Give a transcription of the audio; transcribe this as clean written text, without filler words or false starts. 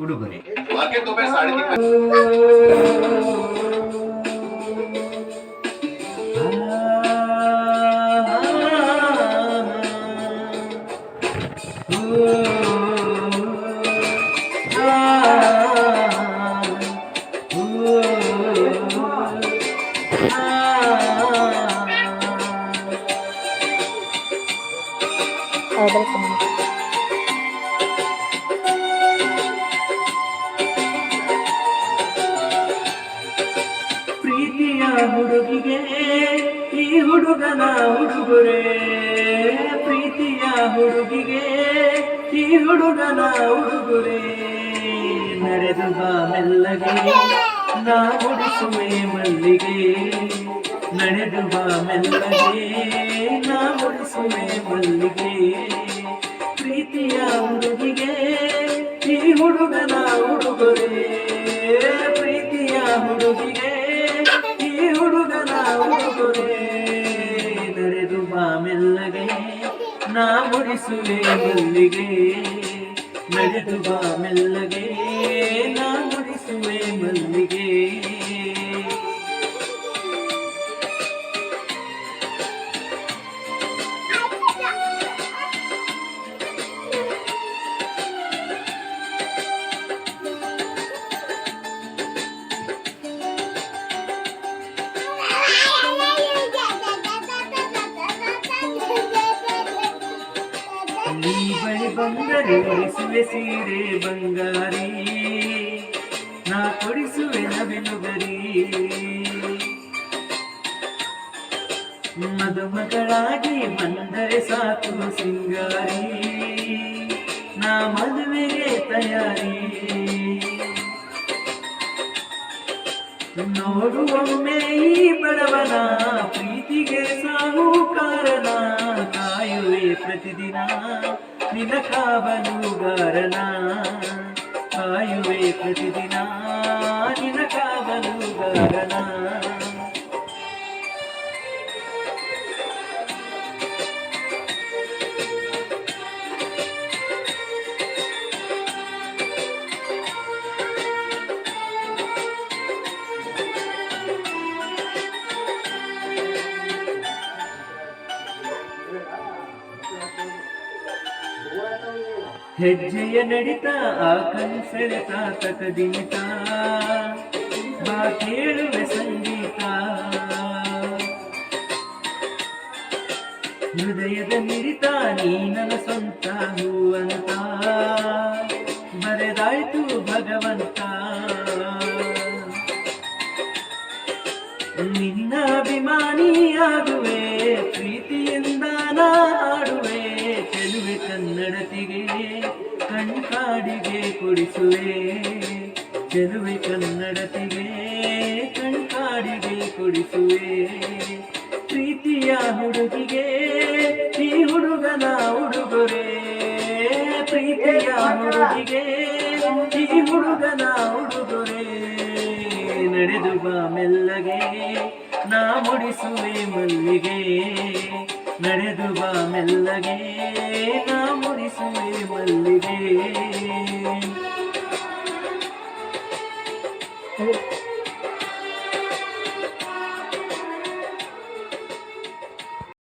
ಉಡುಗೊರೆ. ಪ್ರೀತಿಯ ಹುಡುಗಿಗೆ ಈ ಹುಡುಗನ ಉಡುಗೊರೆ. ಪ್ರೀತಿಯ ಹುಡುಗಿಗೆ ಈ ಹುಡುಗನ ಉಡುಗೊರೆ. ನಡೆದು ಬಾ ಮೆಲ್ಲಗೆ ನಾ ಮುಡಿಸುವೆ ಮಲ್ಲಿಗೆ. ನಡೆದು ಬಾ ಮೆಲ್ಲಗೆ ನಾ ಮುಡಿಸುವೆ ಮಲ್ಲಿಗೆ. ಪ್ರೀತಿಯ ಹುಡುಗಿಗೆ ಈ ಹುಡುಗನ ಉಡುಗೊರೆ. ಪ್ರೀತಿಯ ಹುಡುಗಿಗೆ ಈ ಹುಡುಗನ ಉಡುಗೊರೆ. ನಡೆದು ಬಾ ಮೆಲ್ಲಗೆ ನಾ ಮುಡಿಸುವೆ ಮಲ್ಲಿಗೆ. ನಡೆದು ಬಾ ಮೆಲ್ಲಗೆ ನಾ ಮುಡಿಸುವೆ ಮಲ್ಲಿಗೆ. ನೀ ಬಳಿ ಬಂದರೆ ಉಡಿಸುವೆ ಸೀರೆ ಬಂಗಾರಿ. ನಾ ಕೊಡಿಸುವೆ ನವಿಲುಗರಿ. ಮದುಮಗಳಾಗಿ ಬಂದರೆ ಸಾಕು ಸಿಂಗಾರಿ. ನಾ ಮದುವೆಗೆ ತಯಾರಿ. ನೋಡುವೊಮ್ಮೆ ಈ ಬಡವನ ಪ್ರೀತಿಗೆ ಸಾಹುಕಾರನ. ಕಾಯುವೆ ಪ್ರತಿದಿನ ನಿನ್ನ ಕಾವಲುಗಾರನ. ಕಾಯುವೆ ಪ್ರತಿದಿನ ನಿನ್ನ ಕಾವಲುಗಾರನ. ಹೆಜ್ಜೆಯ ನಡಿತ ಆ ಕನ್ಸೆಳೆತ ತಕದೀತ. ಬಾ ಕೇಳುವೆ ಸಂಗೀತ. ಹೃದಯದ ಮಿಡಿತ ನೀ ನನ್ನ ಸ್ವಂತ ಹೂವಂತ. ಬರೆದಾಯ್ತು ಭಗವಂತ. ನಿನ್ನ ಅಭಿಮಾನಿಯಾಗುವೆ. ಪ್ರೀತಿಯಿಂದ ನಾಡುವೆ. ಚೆಲುವೆ ಕನ್ನಡತಿಗೆ ಕಣ್ಕಾಡಿಗೆ ಕೊಡಿಸುವೆ. ಚೆಲುವೆ ಕನ್ನಡತಿಗೆ ಕಣ್ಕಾಡಿಗೆ ಕೊಡಿಸುವೆ. ಪ್ರೀತಿಯ ಹುಡುಗಿಗೆ ಈ ಹುಡುಗನ ಉಡುಗೊರೆ. ಪ್ರೀತಿಯ ಹುಡುಗಿಗೆ ಈ ಹುಡುಗನ ಉಡುಗೊರೆ. ನಡೆದು ಬಾ ಮೆಲ್ಲಗೆ ನಾ ಮುಡಿಸುವೆ ಮಲ್ಲಿಗೆ. ನಡೆದು ಬಾ ಮೆಲ್ಲಗೆ ನಾ ಮುಡಿಸುವೆ ಮಲ್ಲಿಗೆ.